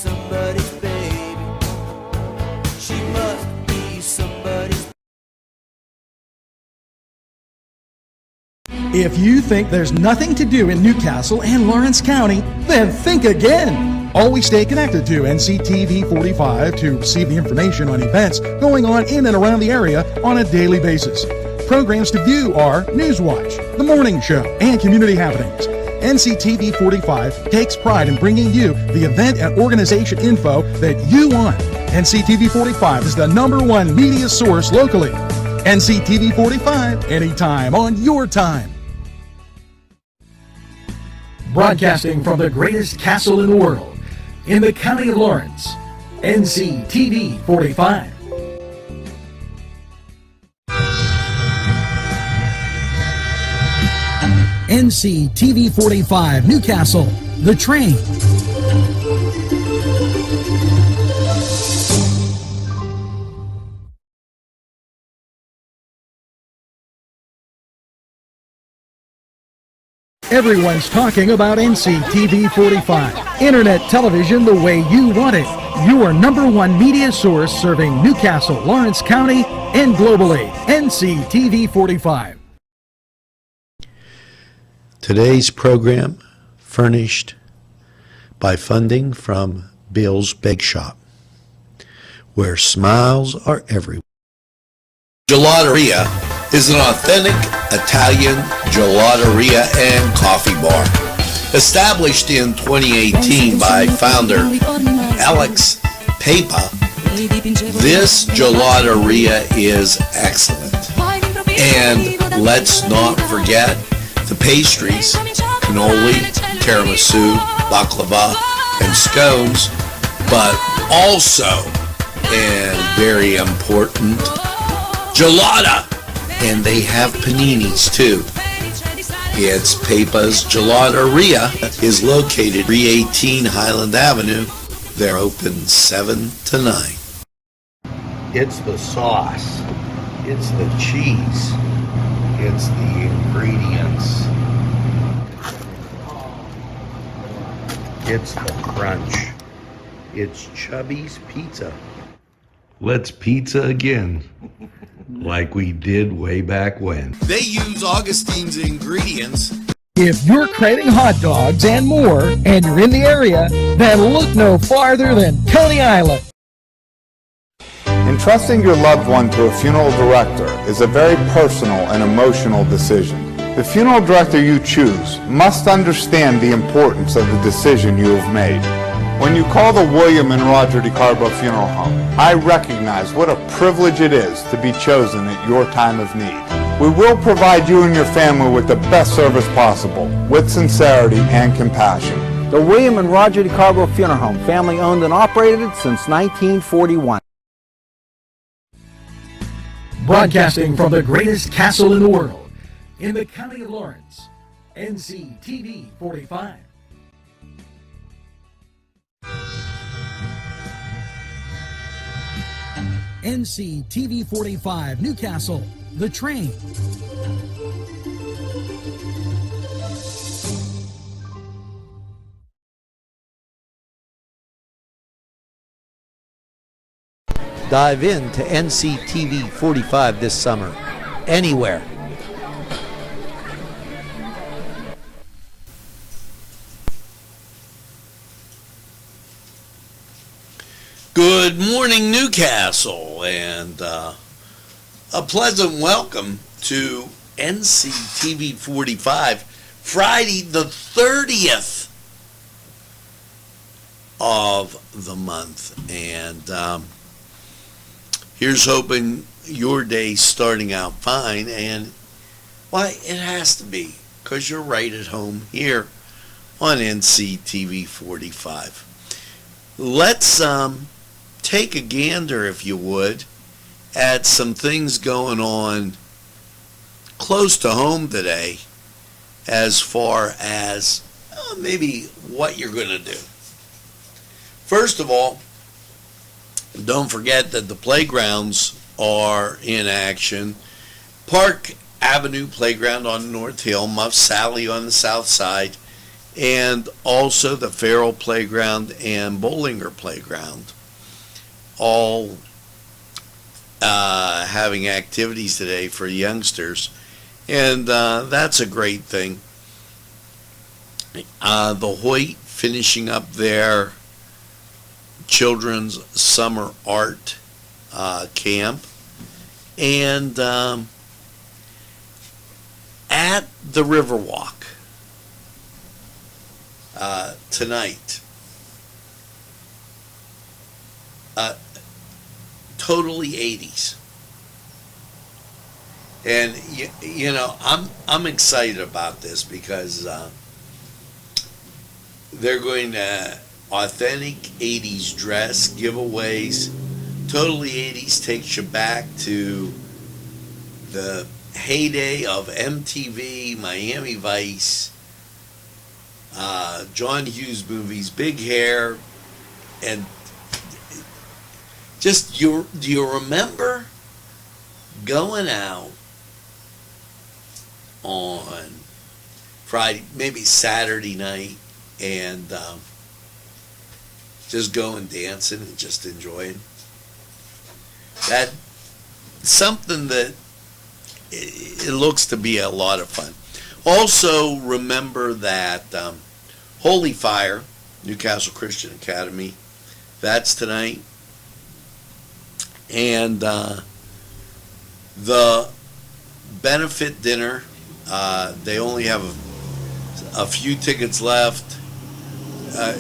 somebody's baby. She must be somebody's. If you think there's nothing to do in Newcastle and Lawrence County, then think again. Always stay connected to Nctv45 to receive the information on events going on in and around the area on a daily basis. Programs to view are Newswatch, The Morning Show, and Community Happenings. Nctv45 takes pride in bringing you the event and organization info that you want. Nctv45 is the #1 media source locally. Nctv45, anytime on your time. Broadcasting from the greatest castle in the world, in the county of Lawrence, Nctv45. Nctv45 Newcastle, The Train. Everyone's talking about Nctv45. Internet television the way you want it. Your #1 media source serving Newcastle, Lawrence County, and globally. Nctv45. Today's program furnished by funding from Bill's Bake Shop, where smiles are everywhere. Gelateria is an authentic Italian gelateria and coffee bar. Established in 2018 by founder Alex Papa, this gelateria is excellent. And let's not forget the pastries, cannoli, tiramisu, baklava, and scones, but also, and very important, gelata. And they have paninis too. It's Papa's Gelateria is located 318 Highland Avenue. They're open 7 to 9. It's the sauce. It's the cheese. It's the ingredients. It's the crunch. It's Chubby's Pizza. Let's pizza again, like we did way back when. They use Augustine's ingredients. If you're craving hot dogs and more, and you're in the area, then look no farther than Coney Island. Entrusting your loved one to a funeral director is a very personal and emotional decision. The funeral director you choose must understand the importance of the decision you have made. When you call the William and Roger DeCarbo Funeral Home, I recognize what a privilege it is to be chosen at your time of need. We will provide you and your family with the best service possible, with sincerity and compassion. The William and Roger DeCarbo Funeral Home, family owned and operated since 1941. Broadcasting from the greatest castle in the world, in the county of Lawrence, Nctv45. Nctv45 Newcastle, The Train. Dive in to NCTV45 this summer, anywhere. Good morning, Newcastle, and a pleasant welcome to NCTV45, Friday the 30th of the month, and here's hoping your day's starting out fine, and why, it has to be, because you're right at home here on NCTV45. Let's take a gander, if you would, at some things going on close to home today as far as maybe what you're going to do. First of all, don't forget that the playgrounds are in action. Park Avenue Playground on North Hill, Muff Sally on the south side, and also the Farrell Playground and Bollinger Playground, all having activities today for youngsters, and that's a great thing. The Hoyt finishing up their children's summer art camp, and at the Riverwalk tonight, totally 80s. And you know, I'm excited about this because they're going to authentic 80s dress giveaways. Totally 80s takes you back to the heyday of MTV, Miami Vice, John Hughes movies, big hair, and just do you remember going out on Friday, maybe Saturday night, and just going dancing and just enjoying? That something that it looks to be a lot of fun. Also, remember that Holy Fire, Newcastle Christian Academy, that's tonight. And the benefit dinner, they only have a few tickets left.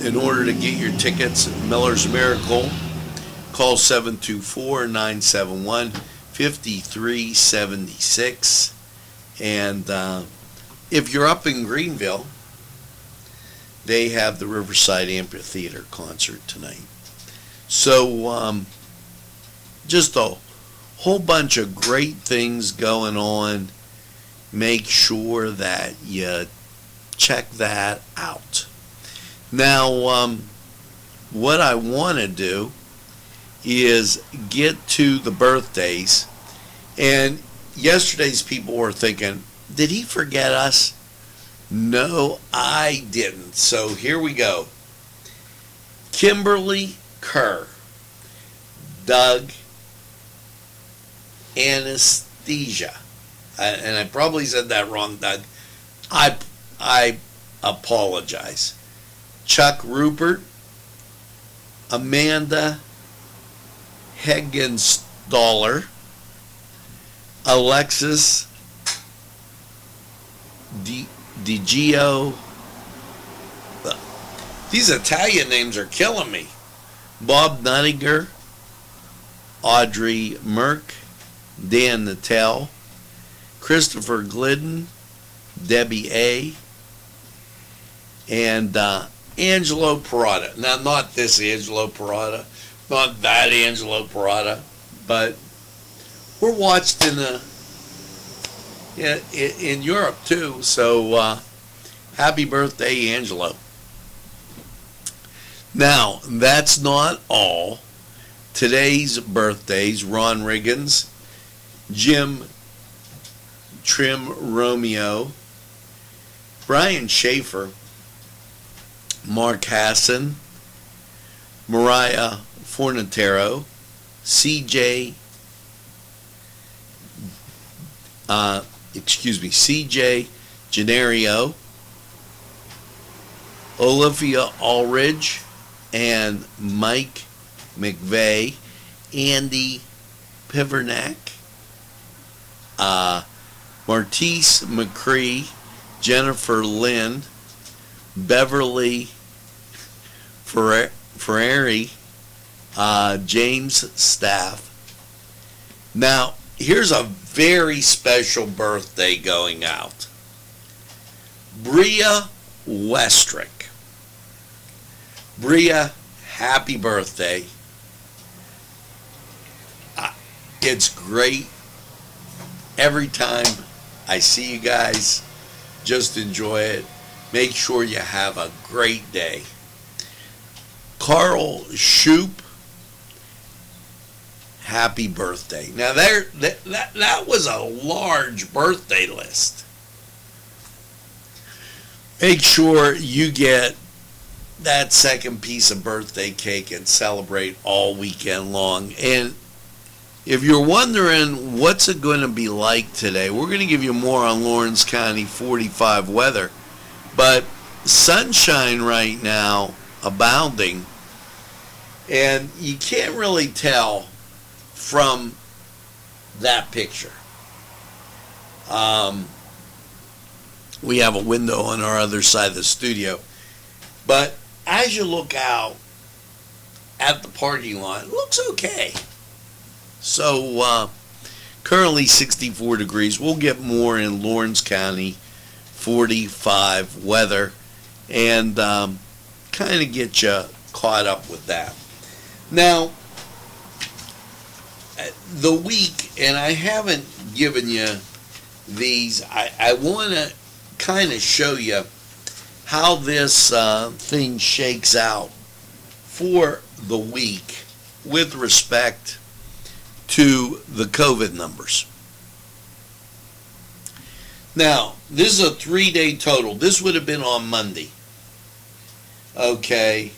In order to get your tickets, Miller's Miracle, call 724-971-5376. And if you're up in Greenville, they have the Riverside Amphitheater concert tonight. So just a whole bunch of great things going on. Make sure that you check that out. Now, what I want to do is get to the birthdays. And yesterday's people were thinking, did he forget us? No, I didn't. So here we go. Kimberly Kerr, Doug Anesthesia, and I probably said that wrong, Doug. I apologize. Chuck Rupert, Amanda Heggenstaller, Alexis DiGio. These Italian names are killing me. Bob Nuttinger, Audrey Merck, Dan Natel, Christopher Glidden, Debbie A., and Angelo Perrotta. Now, not this Angelo Perrotta, not that Angelo Perrotta, but we're watched in Europe too. So happy birthday, Angelo. Now, that's not all. Today's birthdays: Ron Riggins, Jim Trim Romeo, Brian Schaefer, Mark Hassan, Mariah Fornatero, CJ Gennario, Olivia Allridge, and Mike McVeigh, Andy Pivernack, Martise McCree, Jennifer Lynn, Beverly Ferrari, James Staff. Now, here's a very special birthday going out. Bria Westrick. Bria, happy birthday. It's great. Every time I see you guys, just enjoy it. Make sure you have a great day. Carl Shoup, happy birthday. Now that was a large birthday list. make sure you get that second piece of birthday cake and celebrate all weekend long. And if you're wondering what's it going to be like today, we're going to give you more on Lawrence County 45 weather. But sunshine right now abounding, and you can't really tell from that picture. We have a window on our other side of the studio, but as you look out at the parking lot, it looks okay. So currently 64 degrees. We'll get more in Lawrence County 45 weather and kind of get you caught up with that. Now, the week, and I haven't given you these, I want to kind of show you how this thing shakes out for the week with respect to the COVID numbers. Now, this is a 3-day total. This would have been on Monday. Okay.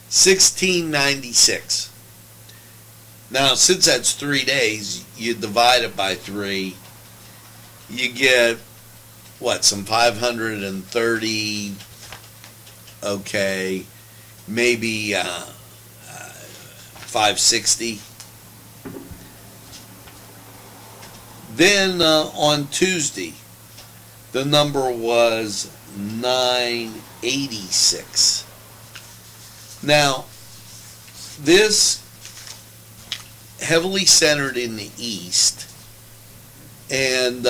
1696. Now, since that's 3 days, you divide it by 3. You get, what, some 530, okay, maybe 560. Then on Tuesday, the number was 986. Now, this heavily centered in the east, and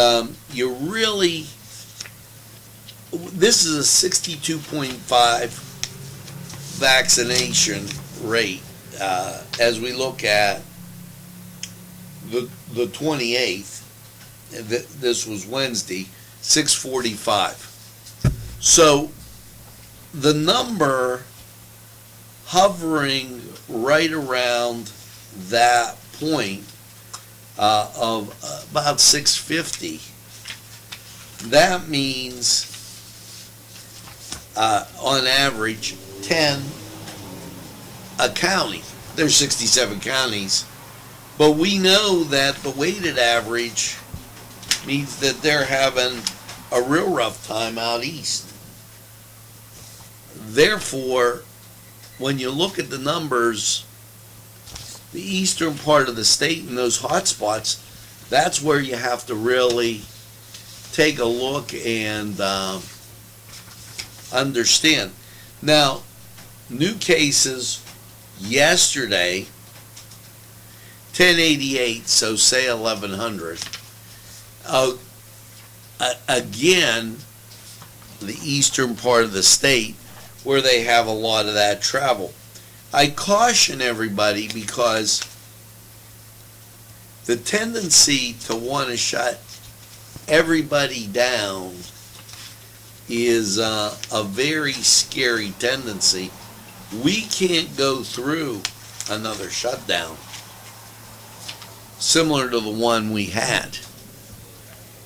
you really, this is a 62.5 vaccination rate as we look at the 28th. This was Wednesday, 645. So the number hovering right around that point of about 650, that means on average 10 a county. There's 67 counties, but we know that the weighted average means that they're having a real rough time out east. Therefore, when you look at the numbers, the eastern part of the state and those hot spots, that's where you have to really take a look and understand. Now, new cases yesterday, 1088, so say 1100. Again, the eastern part of the state where they have a lot of that travel. I caution everybody because the tendency to want to shut everybody down is a very scary tendency. We can't go through another shutdown similar to the one we had.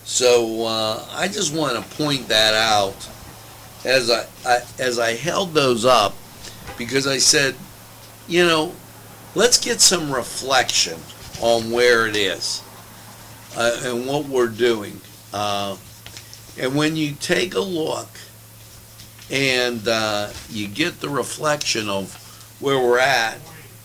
So I just want to point that out as I held those up, because I said, you know, let's get some reflection on where it is and what we're doing. And when you take a look and you get the reflection of where we're at,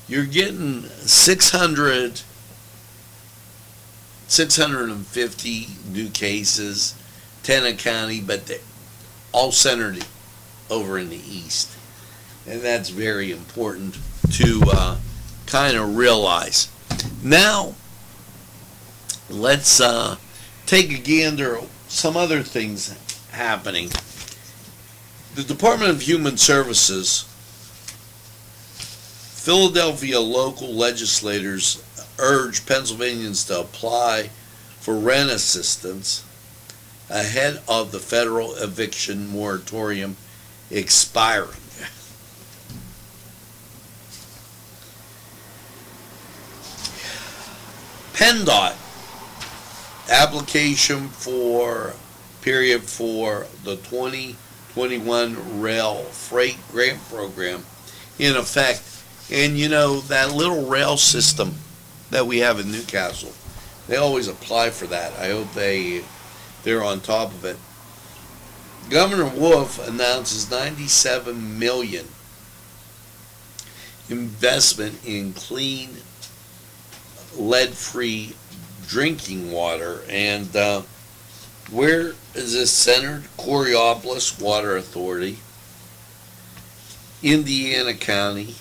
you're getting 650 new cases, 10 a county, but they're all centered over in the east. And that's very important to kind of realize. Now, let's take a gander at some other things happening. The Department of Human Services, Philadelphia local legislators urge Pennsylvanians to apply for rent assistance ahead of the federal eviction moratorium expiring. PennDOT application for period for the 2021 Rail Freight Grant Program in effect. And you know, that little rail system that we have in Newcastle, they always apply for that. I hope they're on top of it. Governor Wolf announces $97 million investment in clean, lead-free drinking water. And where is this centered? Coriopolis Water Authority, Indiana County,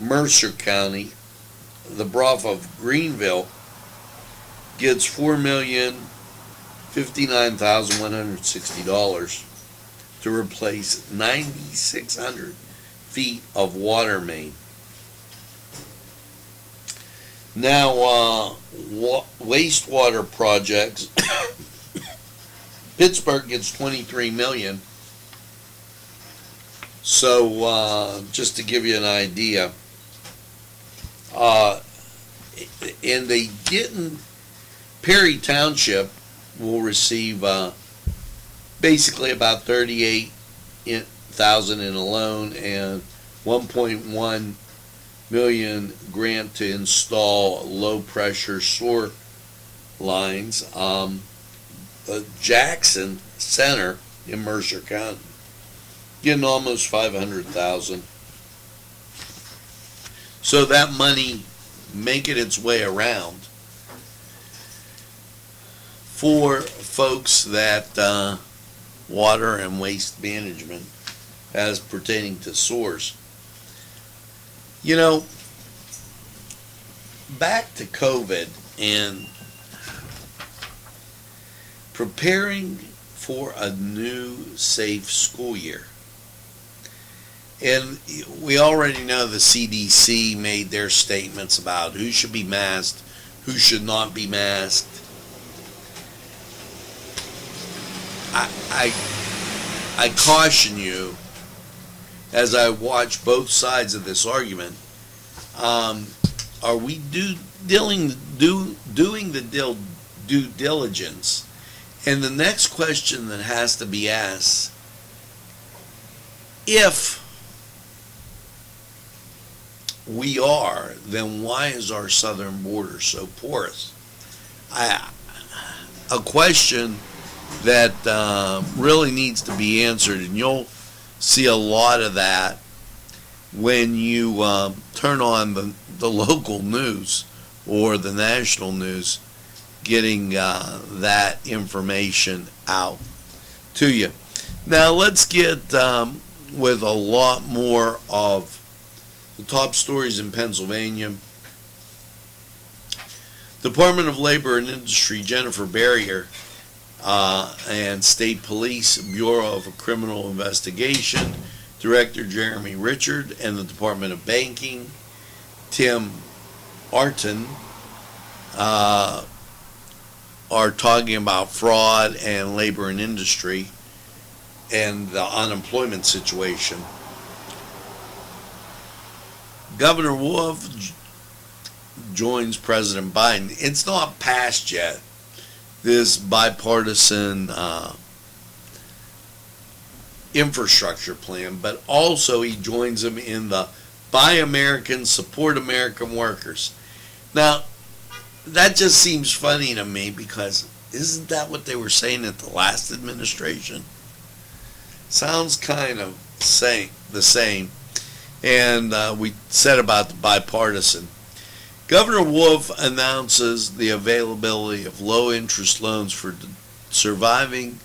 Mercer County, the borough of Greenville gets $4,059,160 to replace 9,600 feet of water main. Now, wastewater projects. Pittsburgh gets $23 million. So, just to give you an idea, and they didn't. Perry Township will receive basically about $38,000 in a loan and $1.1 million grant to install low pressure sewer lines. Jackson Center in Mercer County getting almost $500,000. So that money making its way around for folks that water and waste management as pertaining to sewers. You know, back to COVID and preparing for a new safe school year. And we already know the CDC made their statements about who should be masked, who should not be masked. I caution you, as I watch both sides of this argument, are we doing the due diligence? And the next question that has to be asked, if we are, then why is our southern border so porous? A question that really needs to be answered, and you'll see a lot of that when you turn on the local news or the national news, getting that information out to you. Now let's get with a lot more of the top stories in Pennsylvania. Department of Labor and Industry Jennifer Barrier and State Police Bureau of Criminal Investigation Director Jeremy Richard and the Department of Banking Tim Arton are talking about fraud and labor and industry and the unemployment situation. Governor Wolf joins President Biden. It's not passed yet, this bipartisan infrastructure plan, but also he joins him in the Buy American, Support American Workers. Now, that just seems funny to me, because isn't that what they were saying at the last administration? Sounds kind of the same. And we said about the bipartisan. Governor Wolf announces the availability of low-interest loans for survivors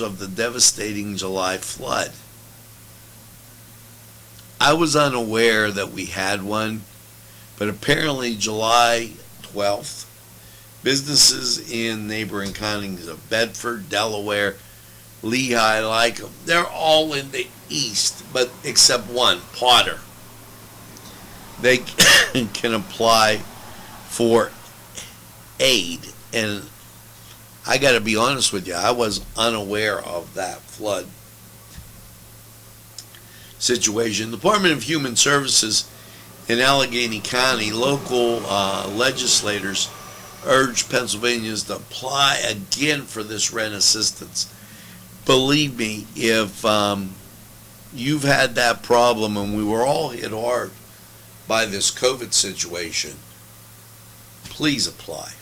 of the devastating July flood. I was unaware that we had one, but apparently July 12th, businesses in neighboring counties of Bedford, Delaware, Lehigh, Lycombe, they're all in the east, but except one, Potter. They can apply for aid, and I got to be honest with you, I was unaware of that flood situation. The Department of Human Services in Allegheny County, local legislators urge Pennsylvanians to apply again for this rent assistance. Believe me, if you've had that problem, and we were all hit hard by this COVID situation, please apply.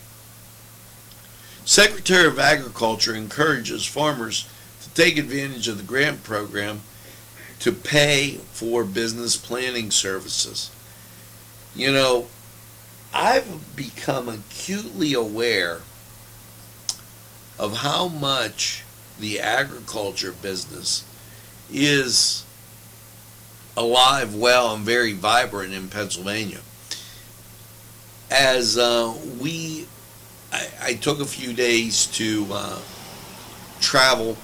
Secretary of Agriculture encourages farmers to take advantage of the grant program to pay for business planning services. You know, I've become acutely aware of how much the agriculture business is alive, well, and very vibrant in Pennsylvania. As I took a few days to travel,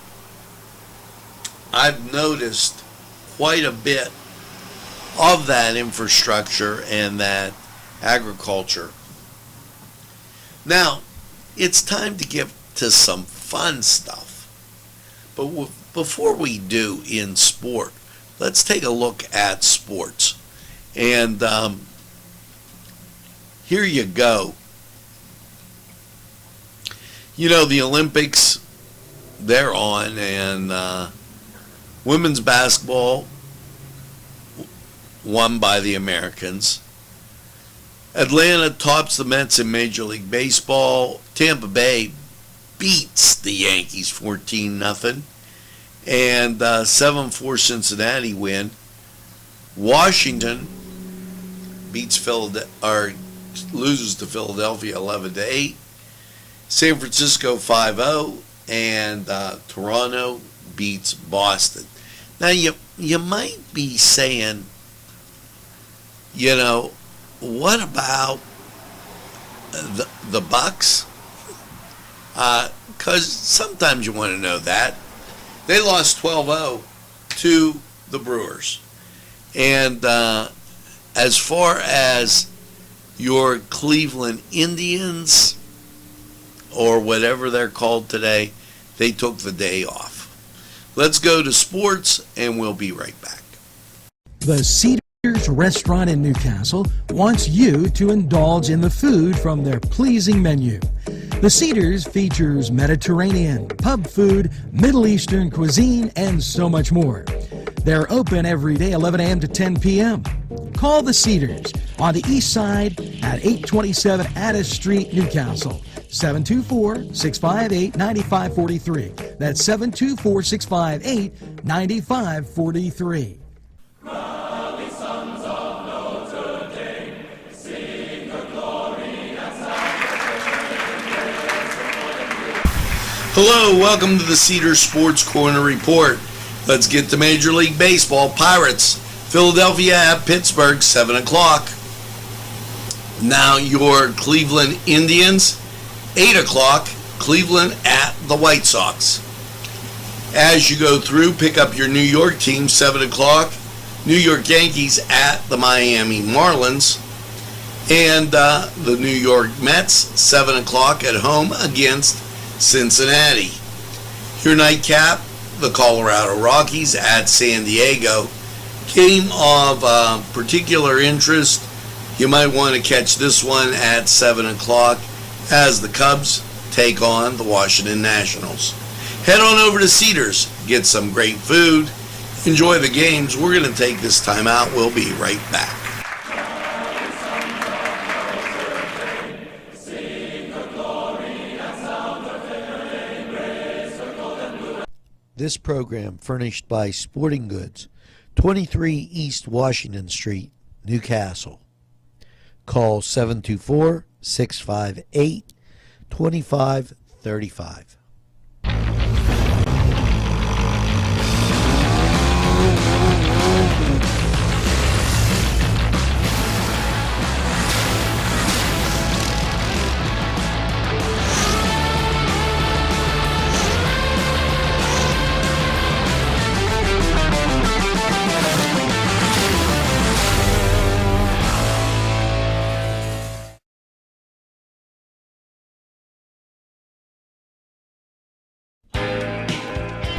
I've noticed quite a bit of that infrastructure and that agriculture. Now, it's time to get to some fun stuff. But before we do in sport, let's take a look at sports. And here you go. You know, the Olympics, they're on, and women's basketball won by the Americans. Atlanta tops the Mets in Major League Baseball. Tampa Bay beats the Yankees 14-0. And 7-4 Cincinnati win. Washington loses to Philadelphia 11-8. San Francisco 5-0, and Toronto beats Boston. Now you might be saying, you know, what about the Bucks? Because sometimes you want to know that. They lost 12-0 to the Brewers. And as far as your Cleveland Indians, or whatever they're called today, they took the day off. Let's go to sports, and we'll be right back. The Cedars Restaurant in Newcastle wants you to indulge in the food from their pleasing menu. The Cedars features Mediterranean, pub food, Middle Eastern cuisine, and so much more. They're open every day, 11 a.m. to 10 p.m. Call the Cedars on the east side at 827 Addis Street, Newcastle. 724-658-9543. That's 724-658-9543. Hello, welcome to the Cedar Sports Corner Report. Let's get to Major League Baseball. Pirates, Philadelphia at Pittsburgh, 7 o'clock. Now your Cleveland Indians, 8 o'clock, Cleveland at the White Sox. As you go through, pick up your New York team, 7 o'clock, New York Yankees at the Miami Marlins. And the New York Mets, 7 o'clock at home against Cincinnati. Your nightcap, the Colorado Rockies at San Diego. Game of particular interest, you might want to catch this one at 7 o'clock as the Cubs take on the Washington Nationals. Head on over to Cedars, get some great food, enjoy the games. We're going to take this time out. We'll be right back. This program furnished by Sporting Goods, 23 East Washington Street, Newcastle. Call 724-658-2535.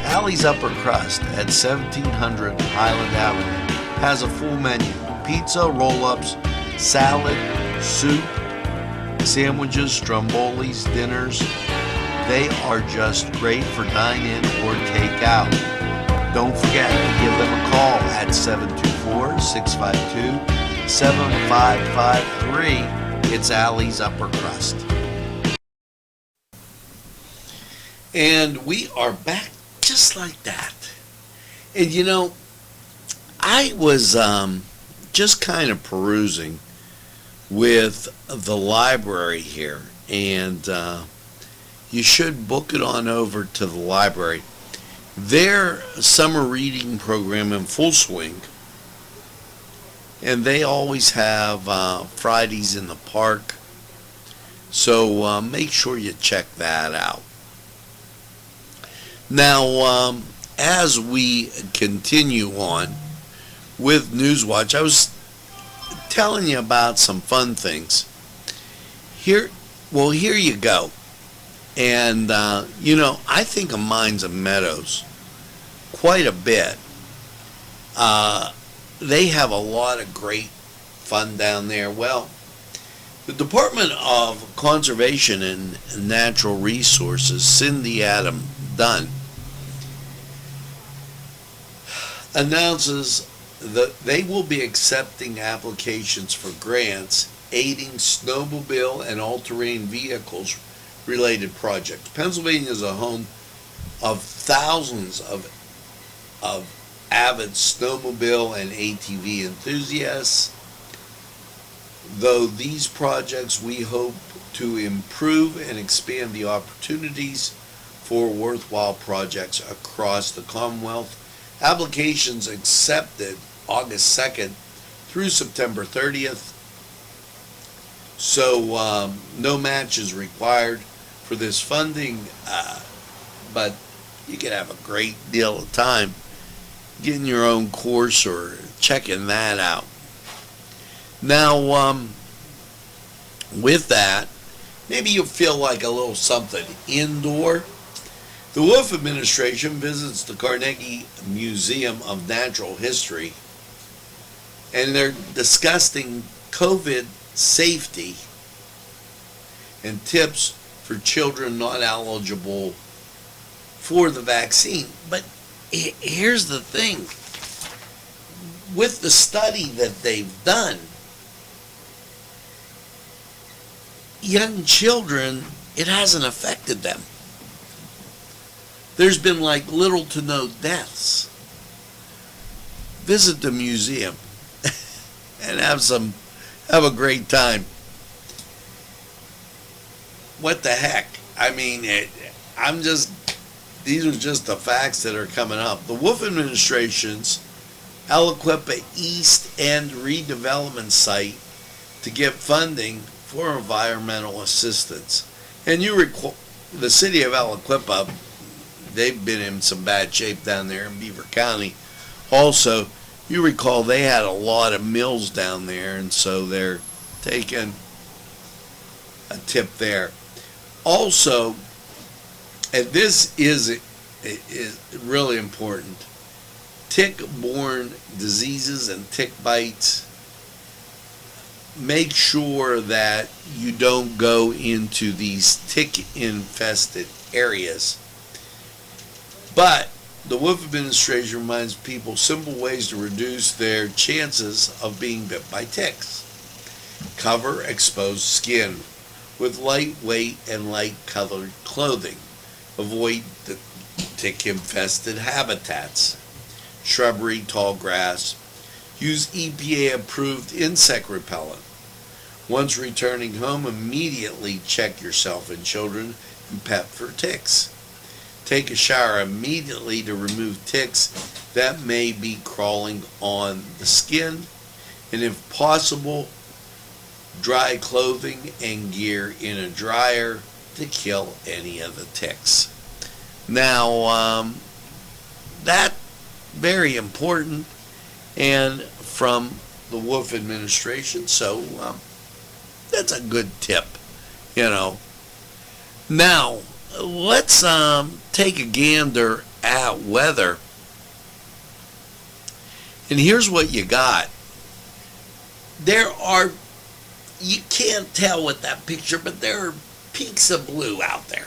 Alley's Upper Crust at 1700 Highland Avenue has a full menu: pizza, roll-ups, salad, soup, sandwiches, strombolis, dinners. They are just great for dine-in or take-out. Don't forget to give them a call at 724-652-7553. It's Allie's Upper Crust. And we are back just like that. And you know, I was just kind of perusing with the library here, and you should book it on over to the library. Their summer reading program in full swing, and they always have Fridays in the park, so make sure you check that out. Now, as we continue on with Newswatch, I was telling you about some fun things. Here you go. And, you know, I think of Mines and Meadows quite a bit. They have a lot of great fun down there. Well, the Department of Conservation and Natural Resources, Cindy Adam Dunn, announces that they will be accepting applications for grants aiding snowmobile and all-terrain vehicles related projects. Pennsylvania is a home of thousands of avid snowmobile and ATV enthusiasts. Though these projects, we hope to improve and expand the opportunities for worthwhile projects across the Commonwealth. Applications accepted August 2nd through September 30th. So no match is required for this funding, but you can have a great deal of time getting your own course or checking that out. Now, with that, maybe you feel like a little something indoor. The Wolf administration visits the Carnegie Museum of Natural History, and they're discussing COVID safety and tips for children not eligible for the vaccine. But here's the thing. With the study that they've done, young children, it hasn't affected them. There's been like little to no deaths. Visit the museum and have a great time. What the heck? I mean, these are just the facts that are coming up. The Wolf administration's Aliquippa East End redevelopment site to get funding for environmental assistance. And you recall the city of Aliquippa, they've been in some bad shape down there in Beaver County. Also, you recall they had a lot of mills down there, and so they're taking a tip there. Also, and this is really important, tick-borne diseases and tick bites. Make sure that you don't go into these tick-infested areas. But the Wolf administration reminds people simple ways to reduce their chances of being bit by ticks. Cover exposed skin with lightweight and light-colored clothing. Avoid the tick-infested habitats. Shrubbery, tall grass. Use EPA-approved insect repellent. Once returning home, immediately check yourself and children and pet for ticks. Take a shower immediately to remove ticks that may be crawling on the skin, and if possible, dry clothing and gear in a dryer to kill any of the ticks. Now, that's very important, and from the Wolf administration, so that's a good tip, you know. Now, let's take a gander at weather. And here's what you got. There are, you can't tell with that picture, but there are peaks of blue out there.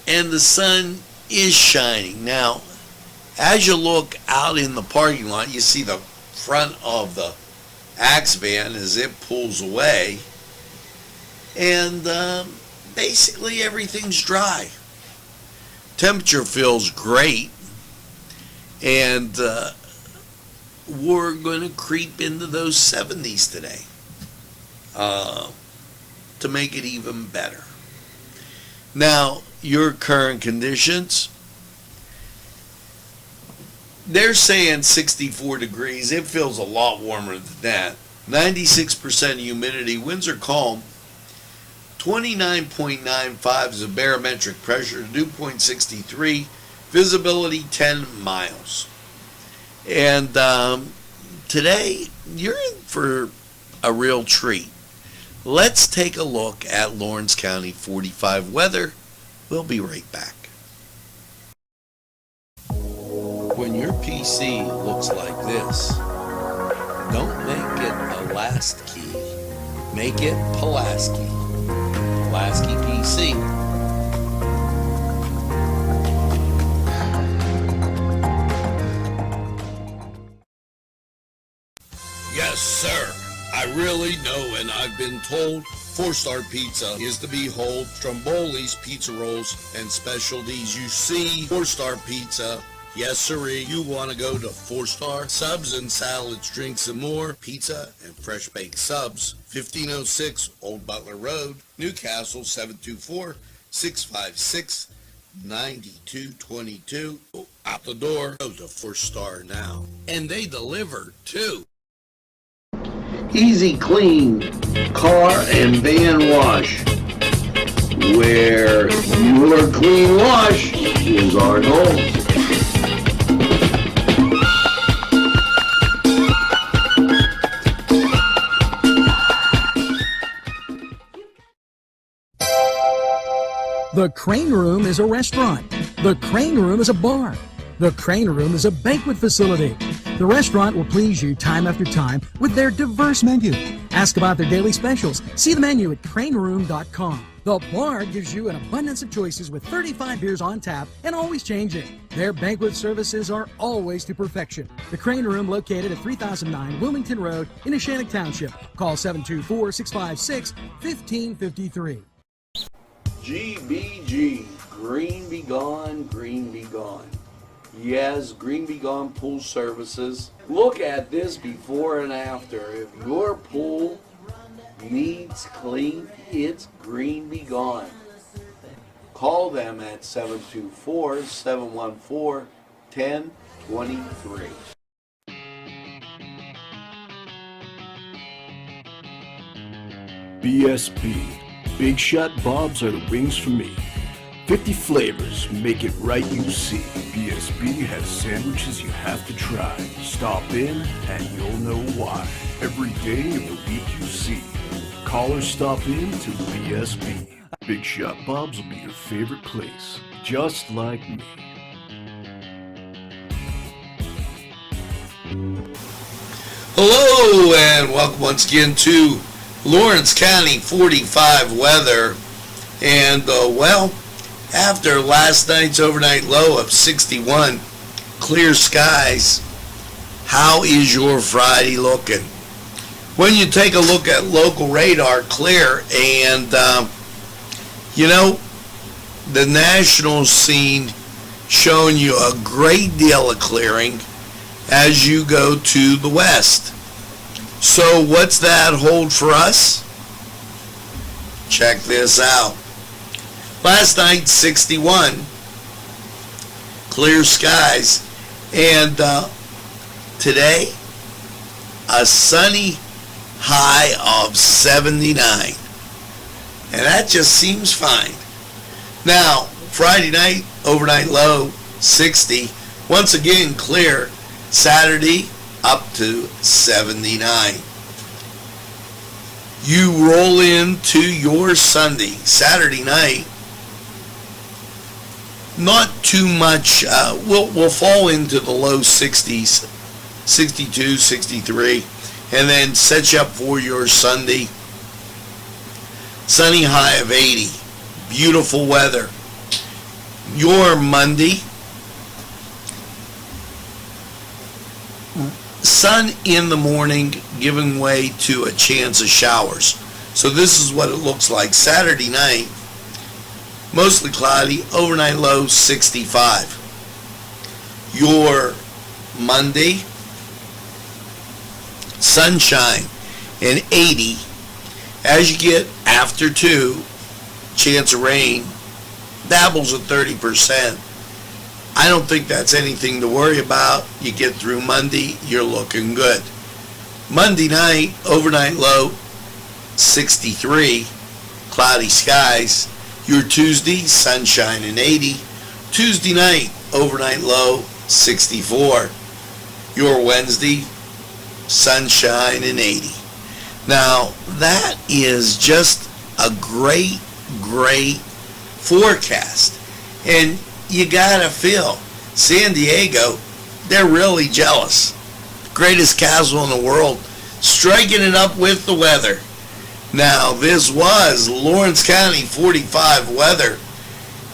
And the sun is shining. Now, as you look out in the parking lot, you see the front of the Axe van as it pulls away. And basically everything's dry. Temperature feels great. And we're going to creep into those 70s today to make it even better. Now, your current conditions, they're saying 64 degrees. It feels a lot warmer than that. 96% humidity. Winds are calm. 29.95 is the barometric pressure. Dew point 63. Visibility 10 miles. And today, you're in for a real treat. Let's take a look at Lawrence County 45 weather. We'll be right back. When your PC looks like this, don't make it a last key. Make it Pulaski. Pulaski PC. Yes, sir. I really know, and I've been told 4-star pizza is to behold. Stromboli's Pizza Rolls and Specialties. You see 4-star pizza. Yes, sirree. You want to go to 4-star subs and salads, drinks, and more. Pizza and fresh baked subs. 1506 Old Butler Road, Newcastle, 724-656-9222. Out the door. Go to 4-star now. And they deliver, too. Easy Clean Car and Van Wash, where your clean wash is our goal. The Crane Room is a restaurant. The Crane Room is a bar. The Crane Room is a banquet facility. The restaurant will please you time after time with their diverse menu. Ask about their daily specials. See the menu at craneroom.com. The bar gives you an abundance of choices with 35 beers on tap and always changing. Their banquet services are always to perfection. The Crane Room, located at 3009 Wilmington Road in Neshannock Township. Call 724-656-1553. GBG, Green Be Gone, Green Be Gone. Yes, Green Be Gone Pool Services. Look at this before and after. If your pool needs clean, it's Green Be Gone. Call them at 724-714-1023. BSB. Big Shot Bobs are the wings for me. 50 flavors, make it right, you see. BSB has sandwiches you have to try. Stop in and you'll know why. Every day of the week you see. Call or stop in to BSB. Big Shot Bobs will be your favorite place, just like me. Hello and welcome once again to Lawrence County 45 weather. And well, after last night's overnight low of 61, clear skies, how is your Friday looking? When you take a look at local radar, clear, and you know, the national scene showing you a great deal of clearing as you go to the west. So what's that hold for us? Check this out. Last night, 61, clear skies, and today, a sunny high of 79, and that just seems fine. Now, Friday night, overnight low, 60, once again clear, Saturday, up to 79. You roll into your Sunday, Saturday night, not too much, we'll fall into the low 60s, 62, 63. and then set you up for your Sunday. Sunny high of 80. Beautiful weather. Your Monday, sun in the morning, giving way to a chance of showers. So this is what it looks like. Saturday night, mostly cloudy, overnight low 65. Your Monday, sunshine and 80. As you get after 2, chance of rain dabbles at 30%. I don't think that's anything to worry about. You get through Monday, you're looking good. Monday night, overnight low 63, cloudy skies. Your Tuesday, sunshine and 80. Tuesday night, overnight low 64. Your Wednesday, sunshine and 80. Now, that is just a great forecast. And you gotta feel, San Diego, they're really jealous. Greatest castle in the world, striking it up with the weather. Now, this was Lawrence County 45 weather.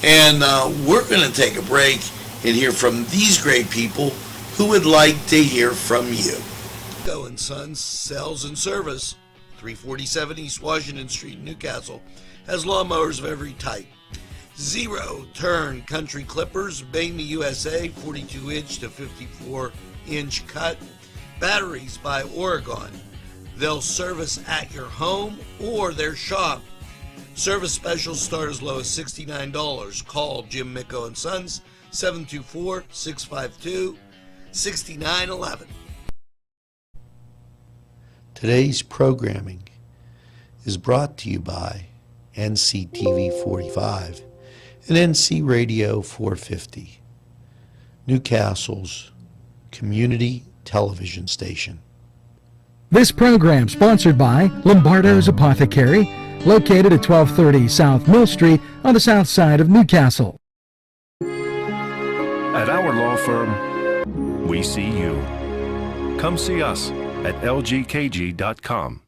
And we're going to take a break and hear from these great people who would like to hear from you. Go and Sons Sales and Service, 347 East Washington Street, Newcastle, has lawnmowers of every type. Zero-turn country clippers, Bangme USA, 42-inch to 54-inch cut. Batteries by Oregon. They'll service at your home or their shop. Service specials start as low as $69. Call Jim Micco and Sons, 724-652-6911. Today's programming is brought to you by Nctv45 and NC Radio 450, Newcastle's community television station. This program sponsored by Lombardo's Apothecary, located at 1230 South Mill Street on the south side of Newcastle. At our law firm, we see you. Come see us at lgkg.com.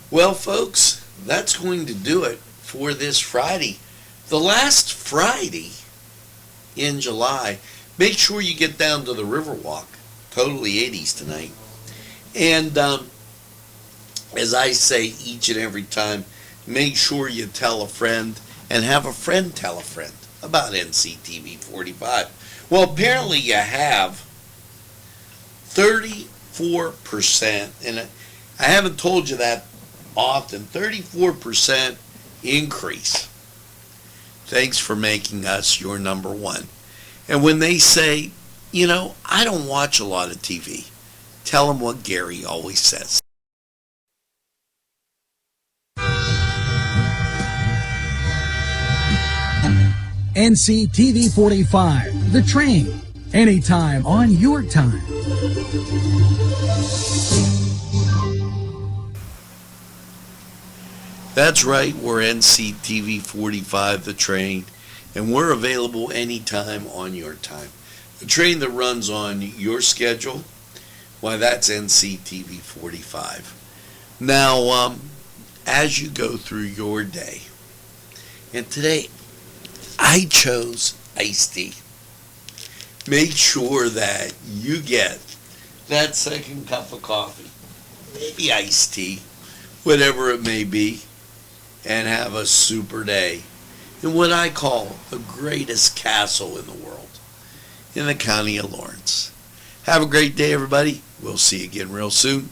Well, folks, that's going to do it for this Friday. The last Friday in July. Make sure you get down to the Riverwalk. Totally 80s tonight. And as I say each and every time, make sure you tell a friend and have a friend tell a friend about Nctv45. Well, apparently you have 34%, and I haven't told you that often, 34% increase. Thanks for making us your number one. And when they say, you know, I don't watch a lot of TV, tell them what Gary always says. NCTV45, The Train, anytime on your time. That's right, we're NCTV45, The Train, and we're available anytime on your time. The train that runs on your schedule, why, that's NCTV45. Now, as you go through your day, and today I chose iced tea. Make sure that you get that second cup of coffee, maybe iced tea, whatever it may be, and have a super day in what I call the greatest castle in the world, in the county of Lawrence. Have a great day, everybody. We'll see you again real soon.